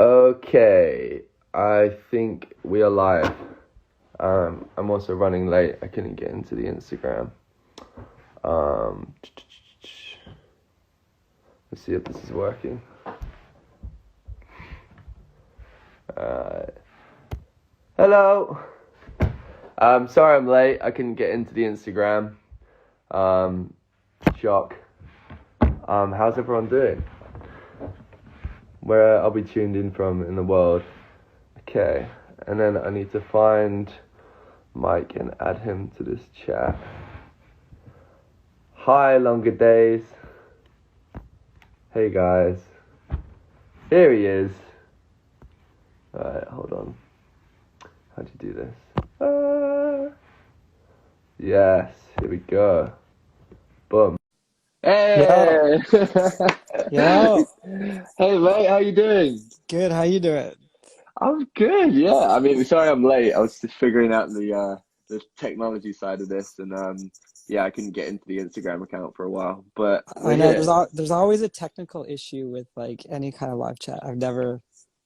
Okay, I think we are live. I'm also running late. I couldn't get into the Instagram. Um, let's see if this is working. Hello. Sorry I'm late. I couldn't get into the Instagram. Shock. How's everyone doing? Where I'll be tuned in from in the world. Okay, and then I need to find Mike and add him to this chat. Hi, longer days. Hey guys. Here he is. Alright, hold on. How'd you do this? Yes, here we go. Boom. Hey! Yo, Hey mate, how you doing? good. How you doing? I'm good, yeah. I mean, sorry I'm late. I was just figuring out the technology side of this and yeah, I couldn't get into the Instagram account for a while, but I we're know here. there's always a technical issue with like any kind of live chat. I've never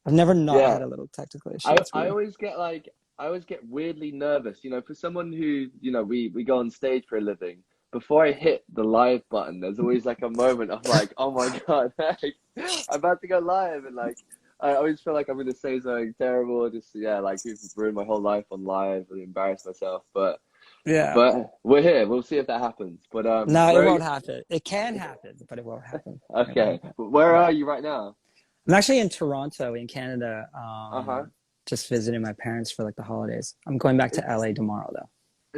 not Yeah. had a little technical issue. I It's I weird. always get like I always get weirdly nervous, for someone who, we go on stage for a living. Before I hit the live button, there's always like a moment of like, oh my God, like, I'm about to go live and like I always feel like I'm gonna say something terrible, just yeah, like people ruin my whole life on live and embarrass myself. Yeah. But we're here. We'll see if that happens. But No, it where are won't you? happen. It can happen, but it won't happen. It won't Okay. happen. Where Yeah. are you right now? I'm actually in Toronto, in Canada. Uh-huh. Just visiting my parents for like the holidays. I'm going back to LA tomorrow though.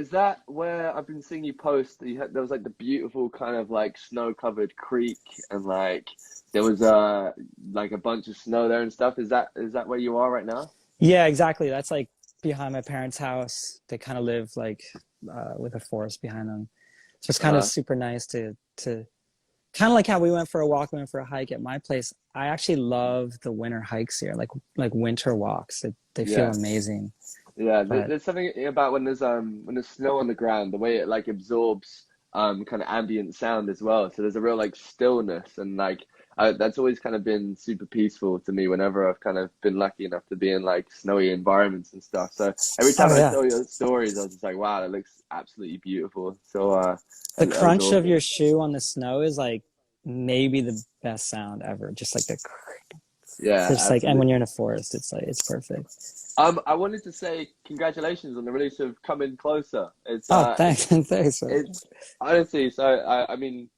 Is that where I've been seeing you post? There was like the beautiful kind of like snow-covered creek, and like there was like a bunch of snow there and stuff. Is that where you are right now? Yeah, exactly. That's like behind my parents' house. They kind of live like with a forest behind them. So it's kind of Uh, super nice to kind of like how we went for a walk, we went for a hike at my place. I actually love the winter hikes here, like winter walks. They feel yeah, amazing. yeah. But There's something about when there's snow on the ground, the way it like absorbs kind of ambient sound as well. So there's a real like stillness and like that's always kind of been super peaceful to me whenever I've kind of been lucky enough to be in like snowy environments and stuff. So every time oh I yeah, saw your stories, I was just like, wow, that looks absolutely beautiful. So the that was crunch of your awesome. shoe on the snow is like maybe the best sound ever. Just like Yeah, just like, and when absolutely. you're in a forest, it's like it's perfect. I wanted to say congratulations on the release of Coming Closer. Oh, thanks, thanks, man. It's honestly so. I mean,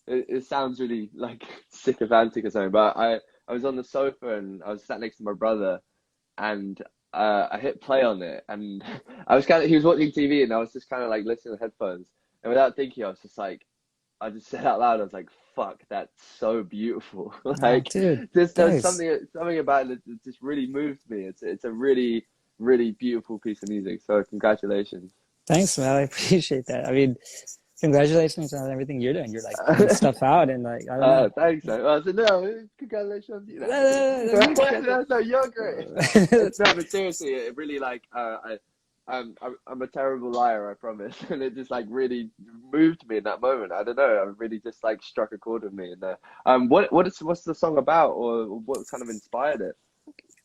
it sounds really like sycophantic or something, but I was on the sofa and I was sat next to my brother, and I hit play on it, and I was kind of he was watching TV, and I was just kind of like listening to headphones, and without thinking, I was just like, I just said out loud, I was like, "Fuck, that's so beautiful!" Oh, Like, dude, just there's thanks, something about it that just really moved me. It's a really beautiful piece of music. So congratulations. thanks, man. I appreciate that. I mean, congratulations on everything you're doing. You're like putting stuff out, and like I don't know. Thanks. I said no, congratulations. You know, I'm kidding. Thanks, guys. No, no, you're great. It's no, but seriously, it really like I'm a terrible liar, I promise, and it just like really moved me in that moment. I don't know, it really just like struck a chord with me. And what's the song about, or what kind of inspired it?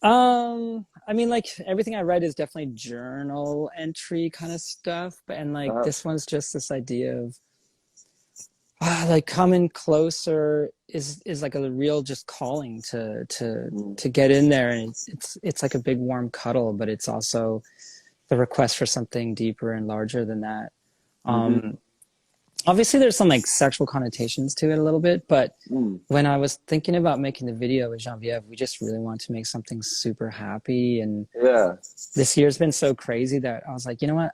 I mean, like everything I write is definitely journal entry kind of stuff, but and like Uh, this one's just this idea of like coming closer is like a real just calling mm, to get in there, and it's like a big warm cuddle, but it's also the request for something deeper and larger than that. mm-hmm, Um, Obviously there's some like sexual connotations to it a little bit, but mm, when I was thinking about making the video with Genevieve, we just really wanted to make something super happy. And yeah. this year's been so crazy that I was like, you know what?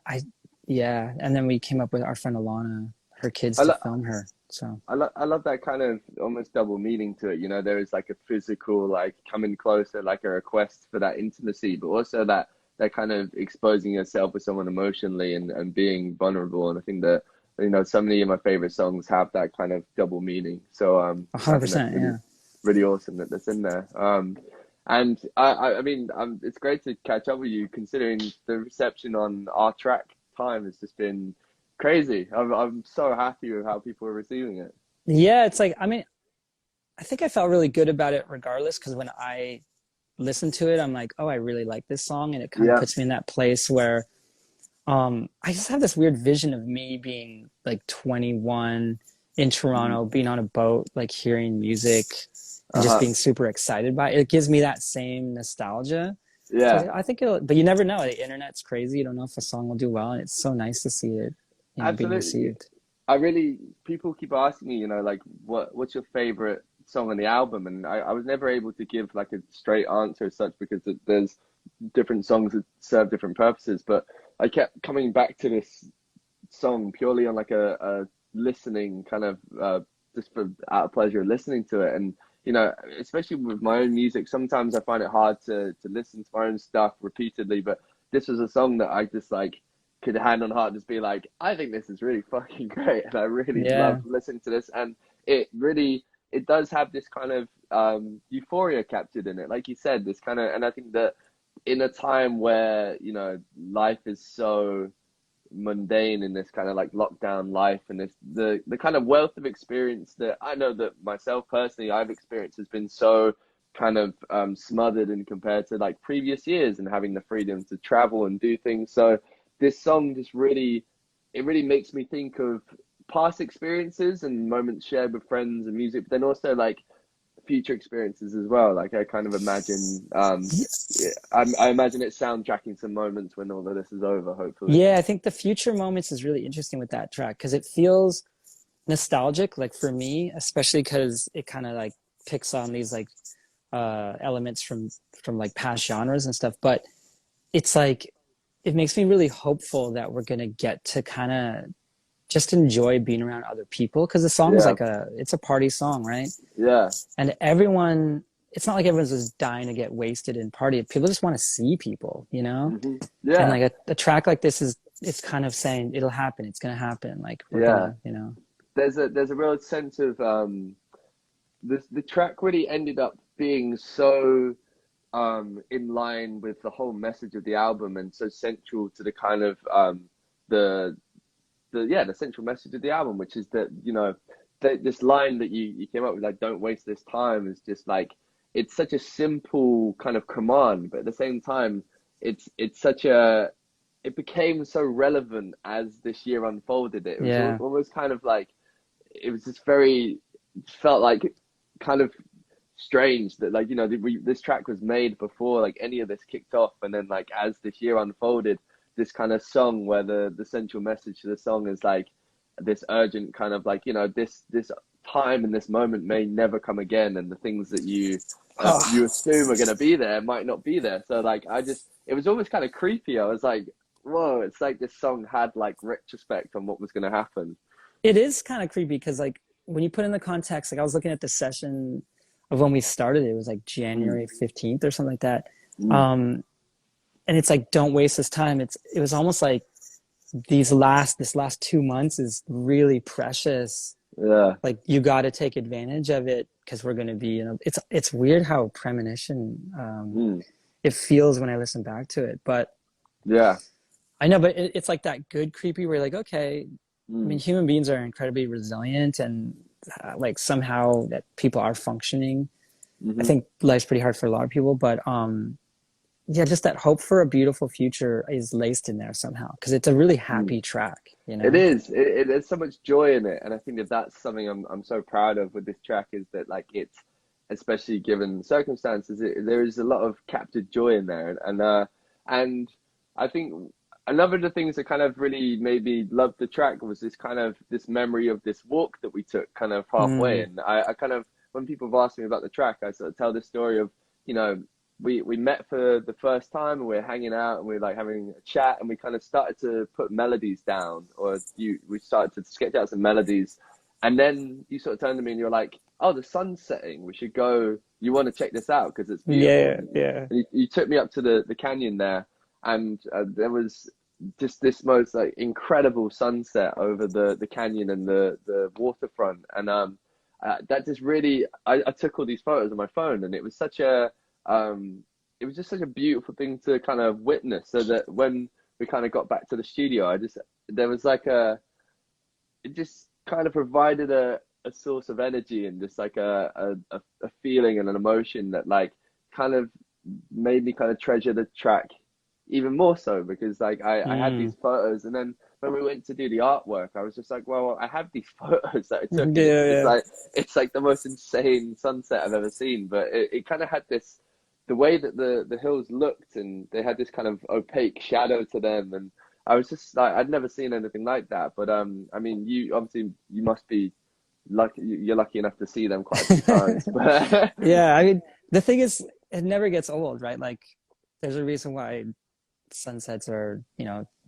Yeah. And then we came up with our friend Alana, her kids I, to lo film her. So, I love that kind of almost double meaning to it. There is like a physical, like coming closer, like a request for that intimacy, but also that kind of exposing yourself with someone emotionally and being vulnerable. And I think that, so many of my favorite songs have that kind of double meaning. So I think that's 100%. Yeah. really awesome that that's in there. And I mean, it's great to catch up with you considering the reception on our track Time has just been crazy. I'm so happy with how people are receiving it. Yeah. It's like, I mean, I think I felt really good about it regardless, because when listen to it, I'm like, oh, I really like this song, and it kind of Yeah. puts me in that place where I just have this weird vision of me being like 21 in Mhm. Toronto, being on a boat, like hearing music and just Uh-huh. being super excited by it. It gives me that same nostalgia. So Yeah. I think it'll, but you never know. The internet's crazy. You don't know if a song will do well, and it's so nice to see it, being Absolutely. received. People keep asking me, like what's your favorite song on the album? And I was never able to give like a straight answer as such because there's different songs that serve different purposes. But I kept coming back to this song purely on like a listening kind of just for out of pleasure of listening to it. And especially with my own music, sometimes I find it hard to listen to my own stuff repeatedly. But this was a song that I just like could hand on heart just be like, I think this is really fucking great, and I really love Yeah. listening to this. And it does have this kind of euphoria captured in it, like you said, this kind of. And I think that in a time where life is so mundane in this kind of like lockdown life, and this the kind of wealth of experience that I know that myself personally I've experienced has been so kind of smothered and compared to like previous years, and having the freedom to travel and do things. So this song just really, it really makes me think of past experiences and moments shared with friends and music, but then also like future experiences as well. Like I kind of imagine yeah, I imagine it soundtracking some moments when all of this is over, hopefully. Yeah, I think the future moments is really interesting with that track because it feels nostalgic, like for me, especially because it kind of like picks on these like elements from like past genres and stuff. But it's like it makes me really hopeful that we're gonna get to kind of just enjoy being around other people because the song is Yeah, like it's a party song, right? yeah. And everyone, it's not like everyone's just dying to get wasted and party. People just want to see people, and Yeah, like a track like this is, it's kind of saying it'll happen, it's gonna happen, like we're yeah. gonna. There's a real sense of the track really ended up being so in line with the whole message of the album, and so central to the kind of the the central message of the album, which is that this line that you came up with, like, don't waste this time, is just like, it's such a simple kind of command, but at the same time it's such a, it became so relevant as this year unfolded. It was Yeah, almost kind of like, it was just very, felt like kind of strange that, like, this track was made before like any of this kicked off, and then like as this year unfolded, this kind of song where the central message to the song is like this urgent kind of like, this time and this moment may never come again, and the things that you oh, assume are going to be there might not be there. So like, it was almost kind of creepy. I was like, whoa, it's like this song had like retrospect on what was going to happen. it is kind of creepy because like when you put in the context, like I was looking at the session of when we started, it was like Mm, January 15th or something like that. mm, um and it's like, don't waste this time. It was almost like this last 2 months is really precious. yeah. Like you got to take advantage of it because we're going to be, it's weird how premonition Mm, it feels when I listen back to it. But yeah. I know, but it's like that good creepy where you're like, okay, I mean, Mm, human beings are incredibly resilient, and like somehow that people are functioning. I hmm. think life's pretty hard for a lot of people, but yeah, just that hope for a beautiful future is laced in there somehow because it's a really Mm. happy track, It is. There's so much joy in it, and I think that that's something I'm so proud of with this track, is that like it's, especially given the circumstances, there is a lot of captured joy in there, and I think another of the things that kind of really made me love the track was this kind of this memory of this walk that we took kind of halfway, Mm, and I kind of, when people have asked me about the track, I sort of tell this story of, you know we met for the first time, and we are hanging out, and we are like having a chat, and we kind of started to put melodies down, or we started to sketch out some melodies, and then you sort of turned to me and you're like, oh, the sun's setting, we should go, you want to check this out because it's beautiful. yeah, yeah. And you took me up to the canyon there, and there was just this most like incredible sunset over the canyon and the waterfront, and that just really, I took all these photos on my phone, and it was such a it was just such a beautiful thing to kind of witness. So that when we kind of got back to the studio, there was like it just kind of provided a source of energy, and just like a feeling and an emotion that like kind of made me kind of treasure the track even more so, because like I had Mm. these photos, and then when we went to do the artwork, I was just like, well, I have these photos that I took, and Yeah, yeah. it's like the most insane sunset I've ever seen. But it kind of had this, the way that the hills looked, and they had this kind of opaque shadow to them, and I was just like, I'd never seen anything like that. But I mean, you obviously, you must be lucky, you're lucky enough to see them quite a few times. But Yeah, I mean, the thing is, it never gets old, right? Like, there's a reason why sunsets are,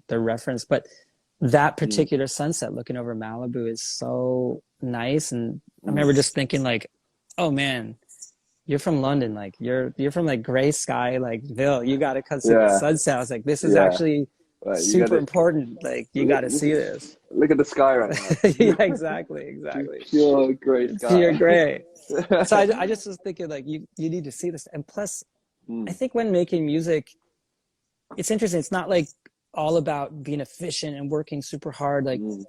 they're referenced, but that mm, particular sunset looking over Malibu is so nice. And I mm, remember just thinking like, oh man, you're from London, like you're from like gray sky, like Ville, you gotta come see the yeah, sunset. I was like, this is yeah. actually Right, you got super to important. Like you look. gotta see this. Look at the sky right now. Yeah, exactly, Just exactly. pure gray Pure sky. gray. So I just was thinking like you need to see this. And plus, I Mm, think when making music, it's interesting. It's not like all about being efficient and working super hard. Like mm,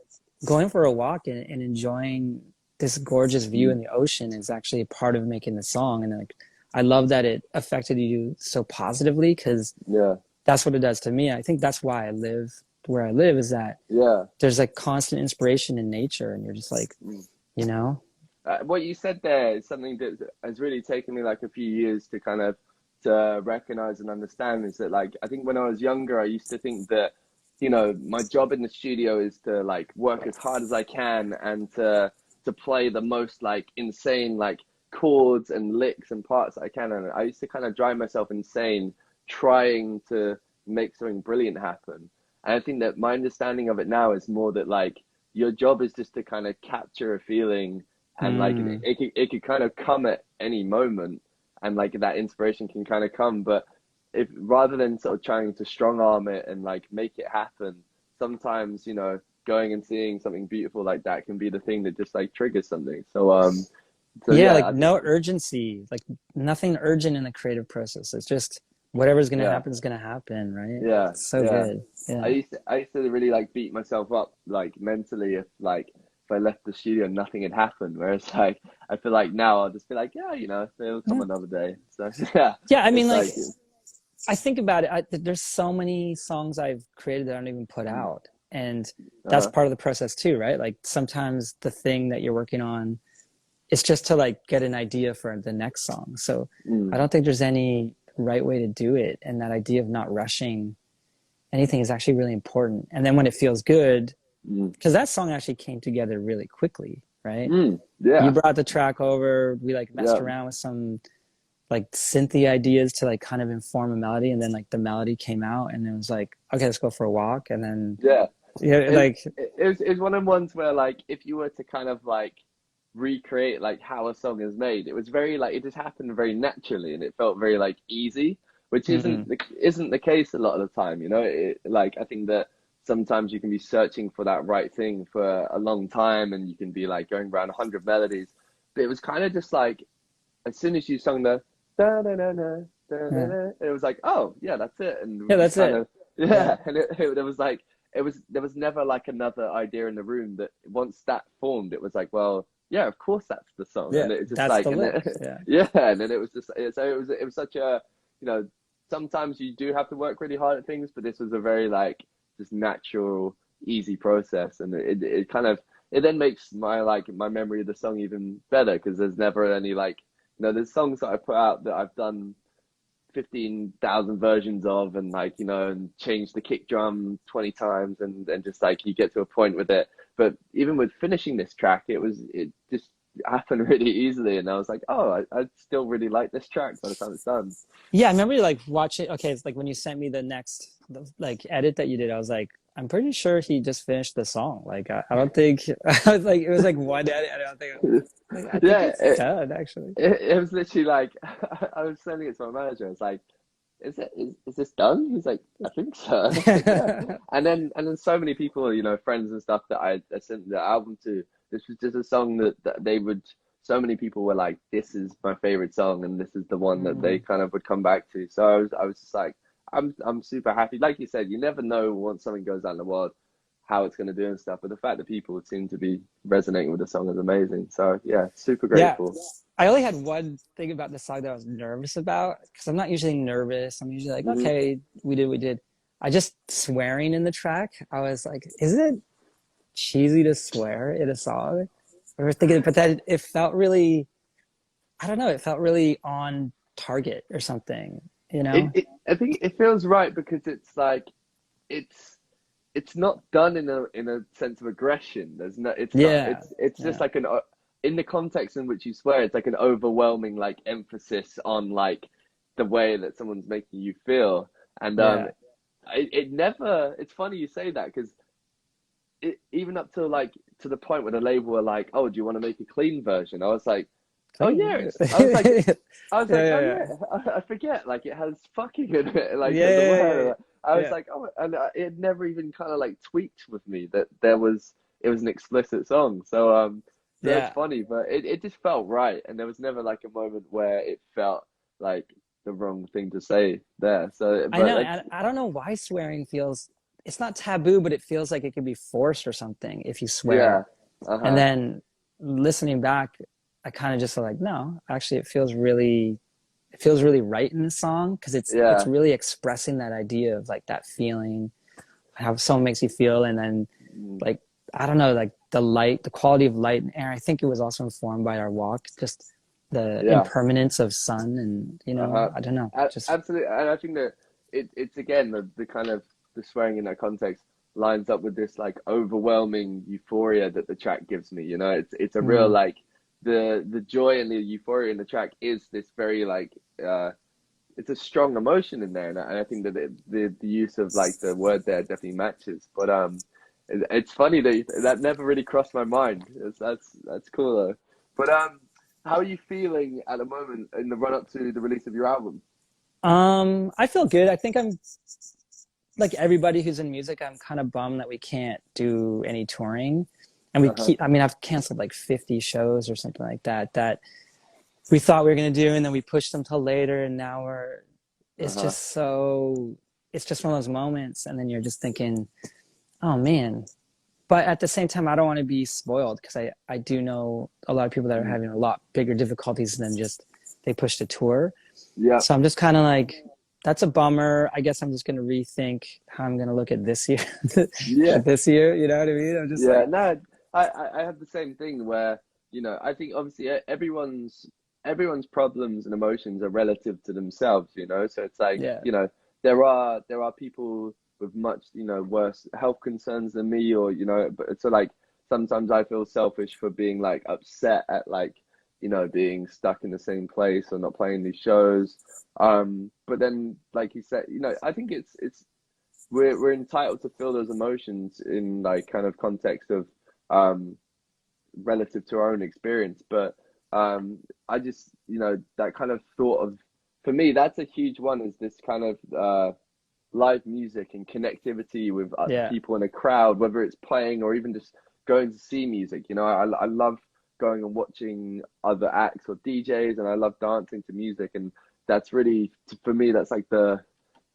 going for a walk and enjoying this gorgeous view mm, in the ocean is actually a part of making the song. And like, I love that it affected you so positively because yeah, that's what it does to me. I think that's why I live where I live is that yeah. there's like constant inspiration in nature and you're just like, Mm. you know? What you said there is something that has really taken me like a few years to kind of to recognize and understand. Is that like, I think when I was younger, I used to think that, my job in the studio is to like work as hard as I can, and to play the most like insane like chords and licks and parts that I can. And I used to kind of drive myself insane trying to make something brilliant happen. And I think that my understanding of it now is more that like your job is just to kind of capture a feeling, and like Mm, it could kind of come at any moment, and like that inspiration can kind of come. But if rather than sort of trying to strong arm it and like make it happen, sometimes going and seeing something beautiful like that can be the thing that just like triggers something. So yeah, like yeah, I think, no urgency, like nothing urgent in the creative process. It's just whatever's gonna yeah, happen is gonna happen, right? yeah, It's so yeah. good. I Yeah. used to I used to really like beat myself up like mentally if I left the studio nothing had happened. Whereas like I feel like now I'll just be like, yeah, it'll come Yeah. another day. So yeah, Yeah, I mean, it's like like I think about it. There's so many songs I've created that I don't even put mm, out, and that's uh-huh, part of the process too, right? Like sometimes the thing that you're working on is just to like get an idea for the next song. So I mm, don't think there's any right way to do it, and that idea of not rushing anything is actually really important. And then when it feels good, mm, because that song actually came together really quickly, right? You yeah, brought the track over, we like messed yeah. around with some like synthy ideas to like kind of inform a melody, and then like the melody came out and it was like, okay, let's go for a walk. And then Yeah, yeah, it, like it was one of the ones where like if you were to kind of like recreate like how a song is made, it was very like it just happened very naturally, and it felt very like easy, which mm-hmm. isn't the case a lot of the time. Like I think that sometimes you can be searching for that right thing for a long time, and you can be like going around 100 melodies, but it was kind of just like as soon as you sung the da da da da da da Yeah, da, it was like, oh yeah, that's it, and we yeah, just that's kind it. of Yeah, yeah, and there was like there was never like another idea in the room that once that formed, it was like, well, yeah, of course that's the song, yeah, and it just that's like, the and lick. then Yeah. yeah, and then it was just so it was such a you know sometimes you do have to work really hard at things, but this was a very like just natural, easy process, and it kind of it then makes my memory of the song even better, because there's never any like there's songs that I put out that I've done 15,000 versions of, and and changed the kick drum 20 times, and just like you get to a point with it. But even with finishing this track, it just happened really easily, and I was like, oh, I still really like this track by the time it's done. Yeah, I remember like watching. Okay, it's like when you sent me the next like edit that you did, I was like, I'm pretty sure he just finished the song. Like, I don't think I was like, it was like one edit. I don't think like I think Yeah, it's done actually. it was literally like I was sending it to my manager. I was like, is this done? He's like, I think so. And I was like, yeah. And then so many people, friends and stuff that I sent the album to. This was just a song that they would. So many people were like, this is my favorite song, and this is the one that they Mm. kind of would come back to. So I was just like, I'm super happy. Like you said, you never know once something goes out in the world how it's going to do and stuff. But the fact that people seem to be resonating with the song is amazing. So yeah, super Yeah. grateful. I only had one thing about the song that I was nervous about, because I'm not usually nervous. I'm usually like, Mhm. okay, we did. I just swearing in the track. I was like, is it cheesy to swear in a song? I was thinking, but then it felt really, I don't know, it felt really on target or something, you know? I think it feels right because it's like it's it's not done in a sense of aggression. There's no, it's not. Yeah, It's just yeah, like in the context in which you swear, it's like an overwhelming like emphasis on like the way that someone's making you feel, and yeah. it never. It's funny you say that because even up to like to the point where the label were like, "Oh, do you want to make a clean version?" I was like, "Oh yeah." Clean. I was like, "Oh Yeah, yeah." I forget like it has fucking in it, yeah, like yeah, as a yeah, word. yeah, I was yeah. like, "Oh," and it never even kind of like tweaked with me that it was an explicit song. So it's Yeah. funny, but it just felt right, and there was never like a moment where it felt like the wrong thing to say there. So, I but know. like, I don't know why swearing feels, it's not taboo, but it feels like it could be forced or something if you yeah, swear. And uh-huh, then listening back, I kind of just feel like, no, actually it feels really right in the song, because it's yeah. really expressing that idea of like that feeling, how someone makes you feel. And then Mm, like, I don't know, like the light, the quality of light and air. I think it was also informed by our walk, just the yeah. impermanence of sun, and Uh-huh. I don't know, just Absolutely, and I think that it's again the kind of the swearing in that context lines up with this like overwhelming euphoria that the track gives me. You know, it's a real mm, like the joy and the euphoria in the track is this very like it's a strong emotion in there, and I think that the use of like the word there definitely matches. But it's funny that that never really crossed my mind. That's cool though. But how are you feeling at the moment in the run up to the release of your album? I feel good. I think I'm like everybody who's in music, I'm kind of bummed that we can't do any touring. And Uh-huh. I mean, I've canceled like 50 shows or something like that, that we thought we were going to do. And then we pushed them till later. And now it's Uh-huh. just so, it's just one of those moments. And then you're just thinking, oh man. But at the same time, I don't want to be spoiled, because I do know a lot of people that are Mm. having a lot bigger difficulties than just they pushed a tour. Yeah. So I'm just kind of like, that's a bummer. I guess I'm just going to rethink how I'm going to look at this year, Yeah. at this year. You know what I mean? I'm just Yeah. like, No, I have the same thing where, you know, I think obviously everyone's problems and emotions are relative to themselves, you know. So it's like, yeah, you know, there are people with much, you know, worse health concerns than me, or, you know, but so like sometimes I feel selfish for being like upset at like, you know, being stuck in the same place or not playing these shows. But then like you said, you know, I think it's we're entitled to feel those emotions in like kind of context of um relative to our own experience. But I just, you know, that kind of thought of, for me, that's a huge one, is this kind of live music and connectivity with yeah, people in a crowd, whether it's playing or even just going to see music. You know, I love going and watching other acts or DJs, and I love dancing to music. And that's really, for me, that's like the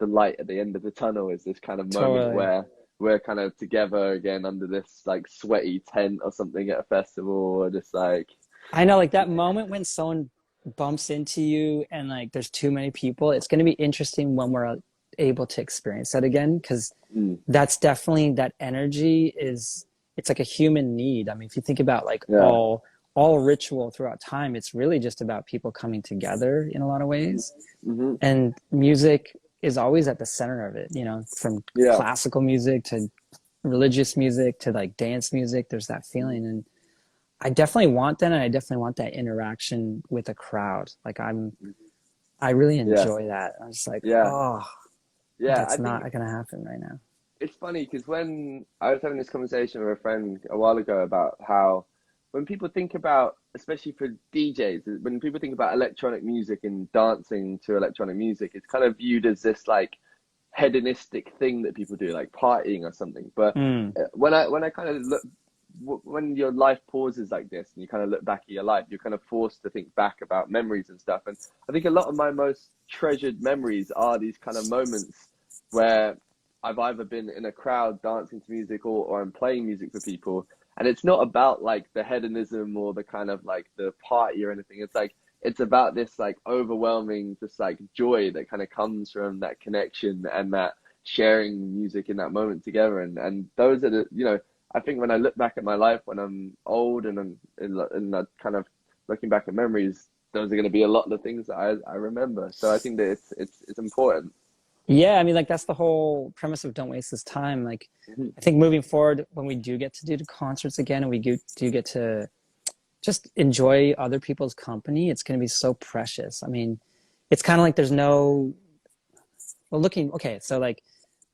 light at the end of the tunnel, is this kind of moment totally. where we're kind of together again under this like sweaty tent or something at a festival, or just like, I know, like that moment when someone bumps into you and like there's too many people, it's going to be interesting when we're able to experience that again, because mm, that's definitely, that energy is, it's like a human need. I mean, if you think about like yeah, all ritual throughout time, it's really just about people coming together in a lot of ways. mm-hmm, And music is always at the center of it, from yeah, classical music to religious music to like dance music. There's that feeling. And I definitely want that. And I definitely want that interaction with a crowd. Like I really yeah, enjoy that. I'm just like, yeah, oh, yeah. I that's think not going to happen right now. it's funny because when I was having this conversation with a friend a while ago about how when people think about, especially for DJs, when people think about electronic music and dancing to electronic music, it's kind of viewed as this like hedonistic thing that people do, like partying or something. But Mm, when I kind of look, when your life pauses like this and you kind of look back at your life, you're kind of forced to think back about memories and stuff. And I think a lot of my most treasured memories are these kind of moments where I've either been in a crowd dancing to music, or I'm playing music for people. And it's not about like the hedonism or the kind of like the party or anything. It's like, it's about this like overwhelming, just like joy that kind of comes from that connection and that sharing music in that moment together. And those are the, you know, I think when I look back at my life when I'm old and I'm in that kind of looking back at memories, those are going to be a lot of the things that I remember. So I think that it's important. Yeah, I mean, like that's the whole premise of Don't Waste This Time. Like, Mm-hmm. I think moving forward, when we do get to do the concerts again, and we do get to just enjoy other people's company, it's going to be so precious. I mean, it's kind of like there's no, well, looking, okay, so like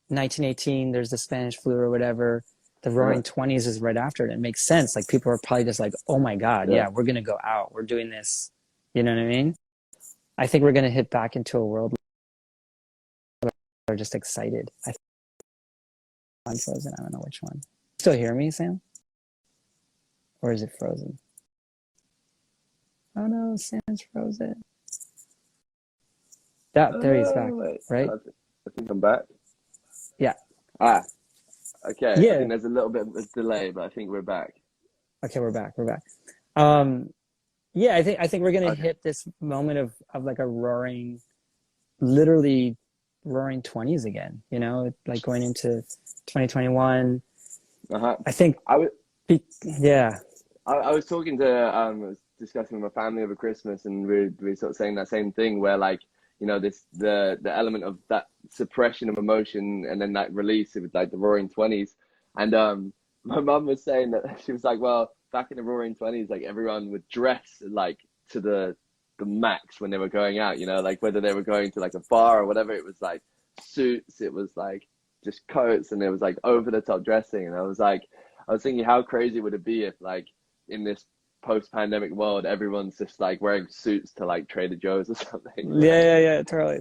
1918, there's the Spanish flu or whatever. The Roaring Twenties is right after it. It makes sense. Like people are probably just like, oh my God, yeah, we're going to go out. We're doing this. You know what I mean? I think we're going to hit back into a world where we're just excited. I'm frozen. I don't know which one. Still hear me, Sam? Or is it frozen? Oh no, Sam's frozen. There he's back, right? I think I'm back. Yeah. Okay. Yeah. I think there's a little bit of a delay, but I think we're back. Okay, we're back. Yeah, I think we're gonna hit this moment of like a literally roaring 20s again. You know, like going into 2021. I think yeah. I was talking to I was discussing with my family over Christmas, and we're sort of saying that same thing where like, you know, the element of that suppression of emotion and then that release, it was like the Roaring Twenties. And my mum was saying that she was like, well, back in the Roaring Twenties, like everyone would dress like to the max when they were going out, you know, like whether they were going to like a bar or whatever, it was like suits, it was like just coats, and it was like over the top dressing. And I was thinking, how crazy would it be if like in this post-pandemic world, everyone's just like wearing suits to like Trader Joe's or something. Yeah, totally.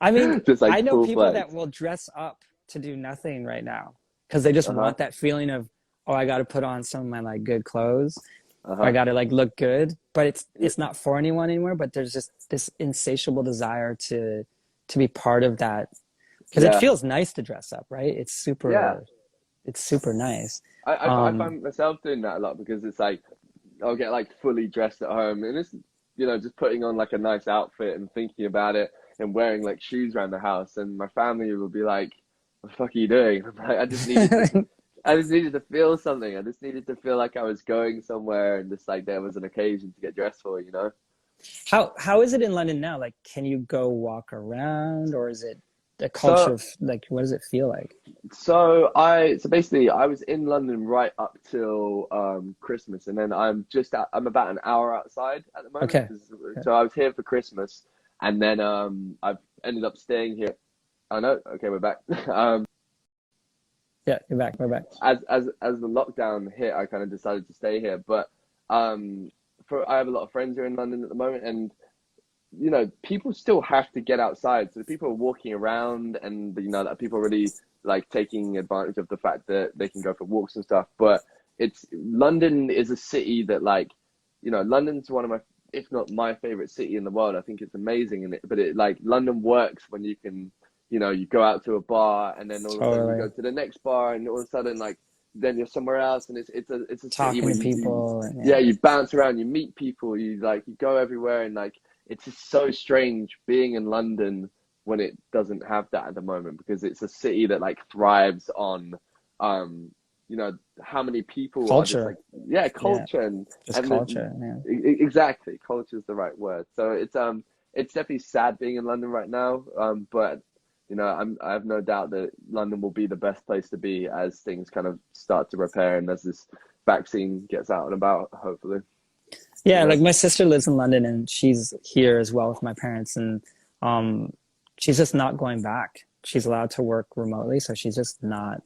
I mean, just like I know people flex. that will dress up to do nothing right now because they just want that feeling of, oh, I got to put on some of my like good clothes. I got to like look good, but it's not for anyone anymore. But there's just this insatiable desire to be part of that because it feels nice to dress up, right? It's super nice. I find myself doing that a lot because it's like I'll get like fully dressed at home, and it's, you know, just putting on like a nice outfit and thinking about it and wearing like shoes around the house, and my family will be like, "What the fuck are you doing?" I'm like, I just needed to feel something. I just needed to feel like I was going somewhere, and just like there was an occasion to get dressed for, you know. How is it in London now? Like, can you go walk around, or is it a culture of like, what does it feel like? So basically I was in London right up till Christmas, and then I'm about an hour outside at the moment. Okay. So I was here for Christmas, and then I've ended up staying here. Oh no, okay, we're back. Yeah, you're back. We're back. As the lockdown hit, I kind of decided to stay here, but I have a lot of friends here in London at the moment, and you know, people still have to get outside. So people are walking around, and you know that people are really like taking advantage of the fact that they can go for walks and stuff. But London is a city that, like, you know, London's one of my, if not my favorite city in the world. I think it's amazing, but like London works when you can, you know, you go out to a bar, and then all of a sudden you go to the next bar, and all of a sudden like then you're somewhere else, and it's a city where people. You bounce around, you meet people, you go everywhere, and like it's just so strange being in London when it doesn't have that at the moment, because it's a city that like thrives on you know, how many people culture. are just like, culture and culture. Exactly, culture is the right word. So it's definitely sad being in London right now, but you know, I have no doubt that London will be the best place to be as things kind of start to repair and as this vaccine gets out and about, hopefully. Yeah, like my sister lives in London, and she's here as well with my parents, and she's just not going back. She's allowed to work remotely, so she's just not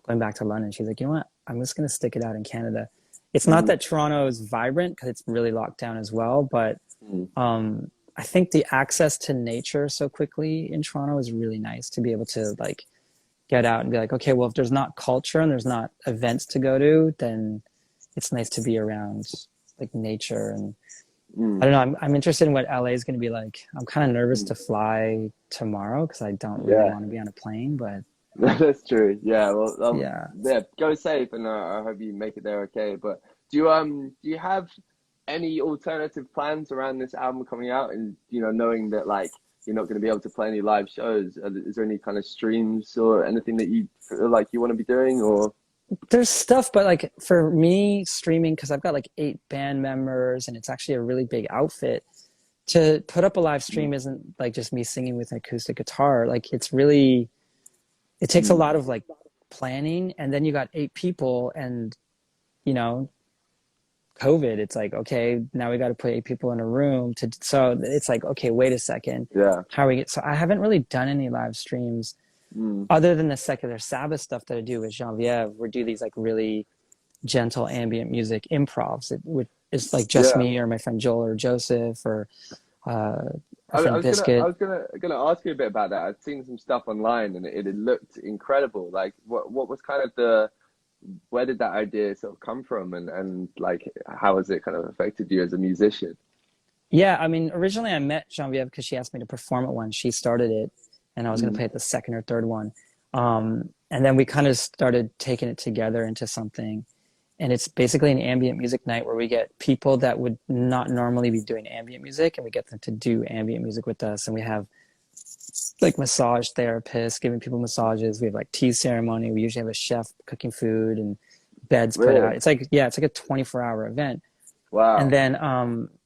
going back to London. She's like, you know what? I'm just going to stick it out in Canada. It's not that Toronto is vibrant because it's really locked down as well, but I think the access to nature so quickly in Toronto is really nice to be able to like get out and be like, okay, well, if there's not culture and there's not events to go to, then it's nice to be around like nature. And I don't know, I'm interested in what LA is going to be like. I'm kind of nervous to fly tomorrow because I don't really want to be on a plane, but That's true. Yeah. Well, Yeah. yeah. Go safe, and I hope you make it there okay. But do you have any alternative plans around this album coming out? And knowing that like you're not going to be able to play any live shows, is there any kind of streams or anything that you feel like you want to be doing? Or There's stuff, but like for me, streaming, because I've got like 8 band members and it's actually a really big outfit. To put up a live stream isn't like just me singing with an acoustic guitar. Like it takes a Mm. lot of like planning, and then you got 8 people, and you know, COVID, it's like, okay, now we got to put 8 people in a room so it's like, okay, wait a second. Yeah. So I haven't really done any live streams Mm. other than the secular Sabbath stuff that I do with Genevieve. We do these like really gentle ambient music improvs. It's like just Yeah. me or my friend Joel or Joseph or our I friend was I Biscuit. was gonna ask you a bit about that. I've seen some stuff online and it looked incredible. Like what was kind of where did that idea sort of come from, and like how has it kind of affected you as a musician? Yeah, I mean, originally I met Genevieve because she asked me to perform at one. She started it, and I was going to Mm. play at the second or third one. And then we kind of started taking it together into something. And it's basically an ambient music night where we get people that would not normally be doing ambient music, and we get them to do ambient music with us. And we have like massage therapists giving people massages. We have like tea ceremony. We usually have a chef cooking food and beds put out. Really? It's like, yeah, it's like a 24-hour event. And Wow. then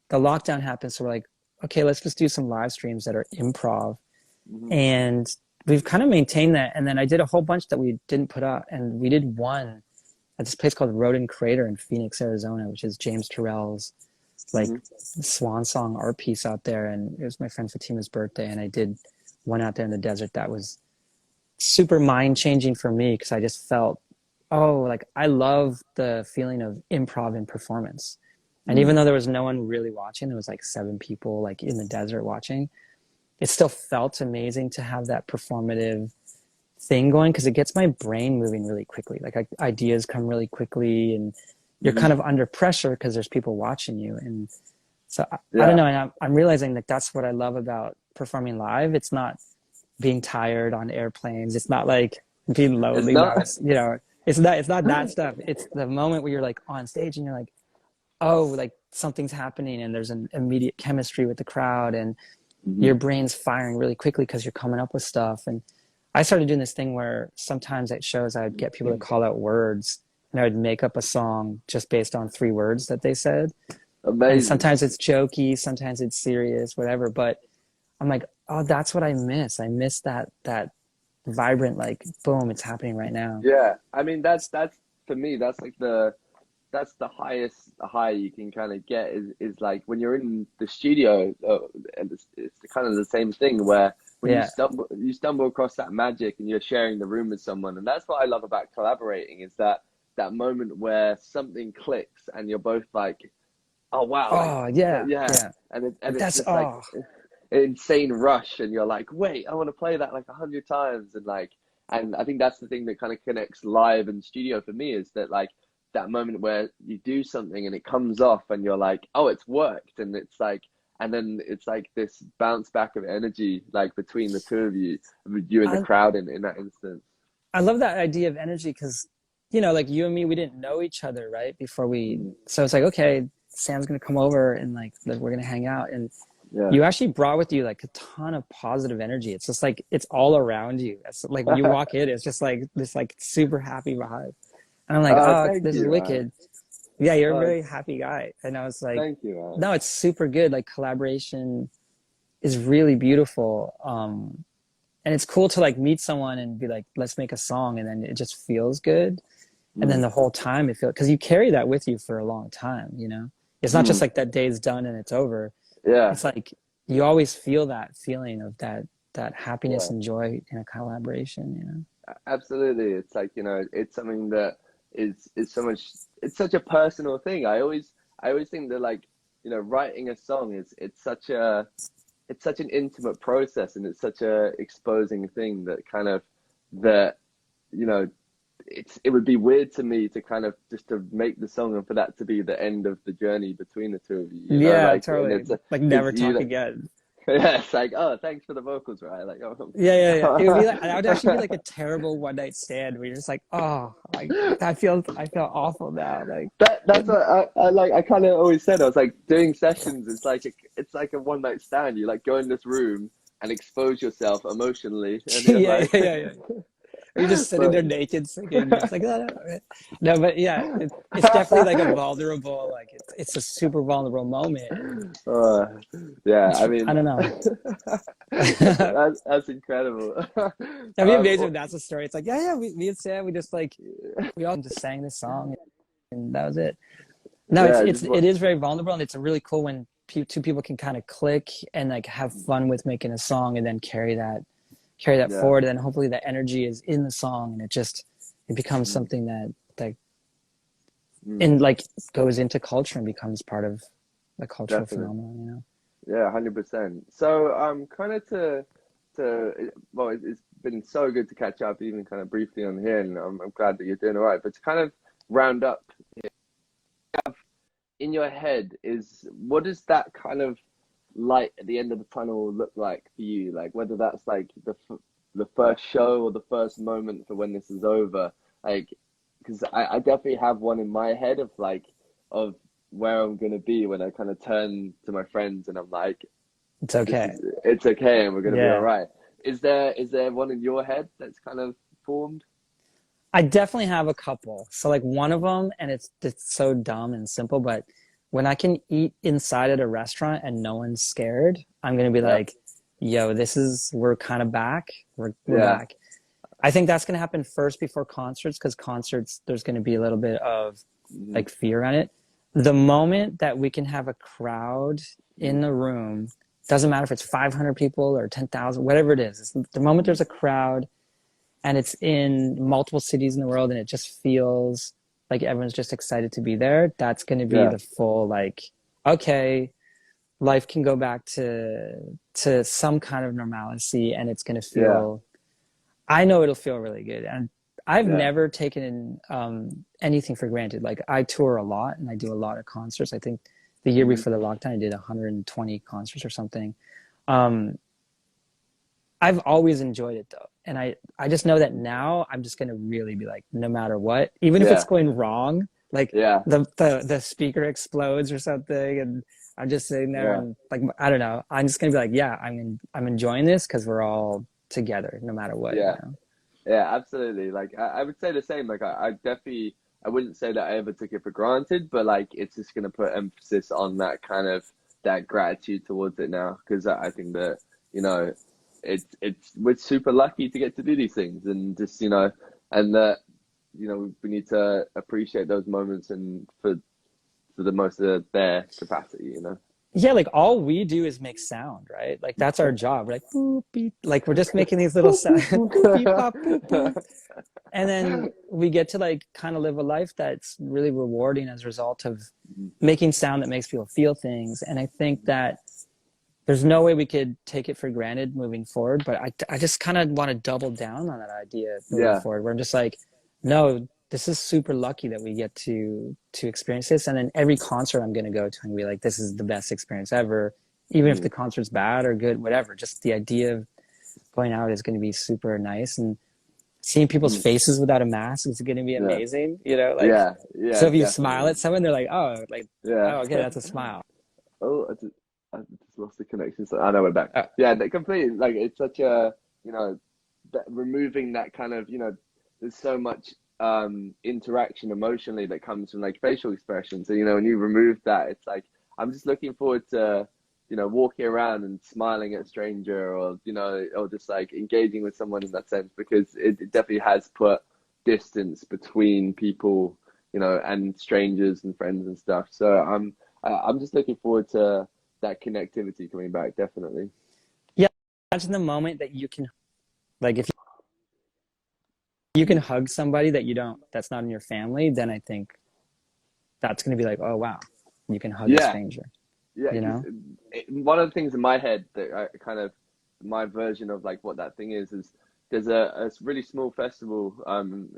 the lockdown happened, so we're like, okay, let's just do some live streams that are improv. Hmm. And we've kind of maintained that. And then I did a whole bunch that we didn't put up, and we did one at this place called Rodin Crater in Phoenix, Arizona, which is James Turrell's like Hmm. swan song art piece out there. And it was my friend Fatima's birthday, and I did one out there in the desert that was super mind changing for me because I just felt, oh, like I love the feeling of improv in performance. And even Mm. though there was no one really watching, there was like 7 people like in the desert watching. It still felt amazing to have that performative thing going because it gets my brain moving really quickly. Like ideas come really quickly, and you're Hmm. kind of under pressure because there's people watching you. And so I don't Yeah. know. And I'm realizing that that's what I love about performing live. It's not being tired on airplanes. It's not like being It's lonely. not. It's not that stuff. It's the moment where you're like on stage and you're like, oh, like something's happening and there's an immediate chemistry with the crowd, and Hmm. your brain's firing really quickly because you're coming up with stuff. And I started doing this thing where sometimes at shows I'd get people to call out words, and I would make up a song just based on 3 words that they said. And Amazing. sometimes it's jokey, sometimes it's serious, whatever. But I'm like, oh, that's what I miss. I miss that vibrant, like, boom, it's happening right now. Yeah. I mean, that's for me. That's like that's the highest high you can kind of get is like when you're in the studio, and it's kind of the same thing where when Yeah. you stumble across that magic and you're sharing the room with someone, and that's what I love about collaborating is that moment where something clicks and you're both like, oh wow, like Oh, yeah. yeah, Yeah. and it's That's, just like oh, an insane rush, and you're like, wait, I want to play that like 100 times, and like, and I think that's the thing that kind of connects live and studio for me is that like that moment where you do something and it comes off, and you're like, oh, it's worked, and it's like, and then it's like this bounce back of energy like between the two of you, with you and the I, crowd in that instance. I love that idea of energy because, like you and me, we didn't know each other, right? Mm. So it's like, okay, Sam's going to come over and like we're going to hang out. And Yeah. you actually brought with you like a ton of positive energy. It's just like, it's all around you. It's like when you walk in, it's just like this like super happy vibe. And I'm like, oh, Thank this is you, man. wicked. Yeah, you're a Uh, very happy guy. And I was like, Thank you, man. no, it's super good. Like collaboration is really beautiful. And it's cool to like meet someone and be like, let's make a song. And then it just feels good. And then Mm. the whole time it feels, because you carry that with you for a long time. It's not just Mm. like that day's done and it's over. Yeah. It's like you always feel that feeling of that happiness Yeah. and joy in a collaboration. Absolutely. It's like, it's something that is so much, it's such a personal thing. I always think that like, writing a song it's such an intimate process, and it's such a exposing thing that kind of that, you know, it would be weird to me to kind of just to make the song and for that to be the end of the journey between the two of you, Yeah, like, and totally. it's Like because never talk again. Yeah, it's like, oh, thanks for the vocals, right? Like, oh. Yeah. It would be like, that would actually be like a terrible one night stand where you're just like, oh, like I feel awful now. Like, That's what I like. I kind of always said, I was like, doing sessions is like it's like a one night stand. You like go in this room and expose yourself emotionally, and you're like, yeah. Or you're just sitting but there naked singing. It's like, oh, no, but yeah, it's definitely like a vulnerable, like it's a super vulnerable moment. uh, yeah, I I mean, don't know. that's incredible. That'd be amazing if that's the story. It's like, yeah, me and Sam, we just like, we all just sang this song and that was it. No, yeah, it is very vulnerable, and it's really cool when two people can kind of click and like have fun with making a song and then carry that yeah, forward, and then hopefully that energy is in the song and it becomes something that mm, and like goes into culture and becomes part of the cultural definitely. phenomenon, you know. Yeah, 100%. So, kind of well, it's been so good to catch up, even kind of briefly on here, and I'm glad that you're doing all right. But to kind of round up, in your head is what does that kind of light at the end of the tunnel look like for you? Like whether that's like the first show or the first moment for when this is over. Like, because I definitely have one in my head of like of where I'm gonna be when I kind of turn to my friends and I'm like, It's this okay. is it's okay and we're gonna be all Yeah. right. Is there one in your head that's kind of formed? I definitely have a couple. So like one of them, and it's so dumb and simple, but when I can eat inside at a restaurant and no one's scared, I'm gonna be Yeah, like, yo, we're kind of back. We're yeah, back. I think that's gonna happen first before concerts, because concerts there's gonna be a little bit of hmm, like fear on it. The moment that we can have a crowd in the room, doesn't matter if it's 500 people or 10,000, whatever it is. The moment there's a crowd and it's in multiple cities in the world and it just feels like everyone's just excited to be there, that's going to be yeah, the full like, okay, life can go back to some kind of normalcy, and it's going to yeah, feel, I know it'll feel really good. And I've yeah, never taken anything for granted. Like I tour a lot and I do a lot of concerts. I think the year hmm, before the lockdown, I did 120 concerts or something. Um, I've always enjoyed it though. And I just know that now I'm just going to really be like, no matter what, even if it's yeah, going wrong, like yeah, the speaker explodes or something. And I'm just sitting there yeah. and like, I don't know. I'm just going to be like, yeah, I'm enjoying this because we're all together no matter what, you Yeah, know? yeah, absolutely. Like I would say the same. Like I definitely I wouldn't say that I ever took it for granted, but like it's just gonna put emphasis on that kind of that gratitude towards it now because I think that you know it's we're super lucky to get to do these things and just and that we need to appreciate those moments and for the most of their capacity. Yeah, like all we do is make sound, right? Like that's our job. We're like boop beep, like we're just making these little sound boop beep pop boop boop, and then we get to like kind of live a life that's really rewarding as a result of making sound that makes people feel things. And I think that there's no way we could take it for granted moving forward. But I just kind of want to double down on that idea moving Yeah. forward. Where I'm just like, no, this is super lucky that we get to experience this. And then every concert I'm going to go to and be like, this is the best experience ever. Even if Mm. the concert's bad or good, whatever, just the idea of going out is going to be super nice. And seeing people's Mm. faces without a mask is going to be Yeah. amazing. You know, like, Yeah. Yeah. so if you smile Definitely. at someone, they're like, oh, like, Yeah. oh, okay, that's a smile. Oh, I just lost the connection. So I know we're back. Uh, Yeah, completely. Like it's such a, removing that kind of, there's so much interaction emotionally that comes from like facial expression. So, when you remove that, it's like I'm just looking forward to, walking around and smiling at a stranger or, or just like engaging with someone in that sense because it definitely has put distance between people, and strangers and friends and stuff. So I'm just looking forward to that connectivity coming back, definitely. yeah, imagine the moment that you can, like, if you can Mm. hug somebody that you don't, that's not in your family, then I think that's going to be like, oh, wow, you can hug a Yeah, stranger, yeah, you because know? one of the things in my head that I kind of my version of like what that thing is there's a really small festival.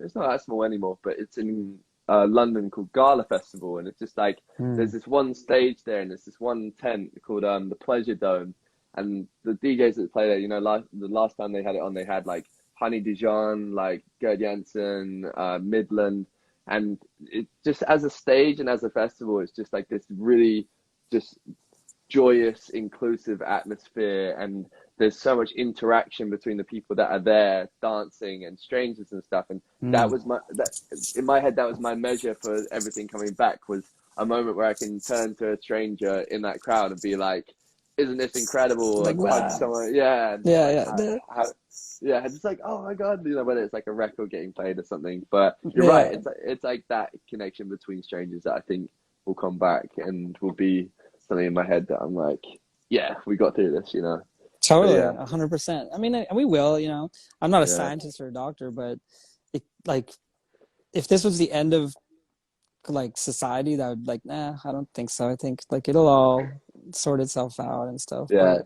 It's not that small anymore, but it's in London called Gala Festival, and it's just like Mm. there's this one stage there, and there's this one tent called the Pleasure Dome, and the DJs that play there, the last time they had it on, they had like Honey Dijon, like Gerd Jansen, Midland, and it just as a stage and as a festival, it's just like this really just joyous, inclusive atmosphere, and there's so much interaction between the people that are there dancing and strangers and stuff. And that was in my head, that was my measure for everything coming back, was a moment where I can turn to a stranger in that crowd and be like, isn't this incredible? Like, Like, hug someone, yeah, yeah, it's just like, oh my god, whether it's like a record getting played or something. But you're right, it's like that connection between strangers that I think will come back and will be something in my head that I'm like, yeah, we got through this, Totally, yeah. 100%. I mean, and we will, I'm not a scientist or a doctor, but like, if this was the end of like society, that would like, nah, I don't think so. I think like it'll all sort itself out and stuff. Yeah,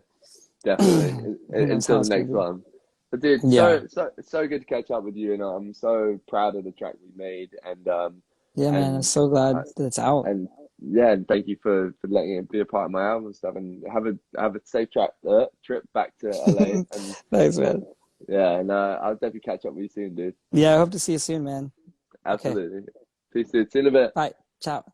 but definitely. Until the next one. But dude, so good to catch up with you, and I'm so proud of the track we made, and man, I'm so glad that it's out. And and thank you for letting it be a part of my album and stuff, and have a safe trip back to LA. And thanks, man. Yeah, and I'll definitely catch up with you soon, dude. Yeah, I hope to see you soon, man. Absolutely. Okay. Peace, dude. See you in a bit. Bye. Ciao.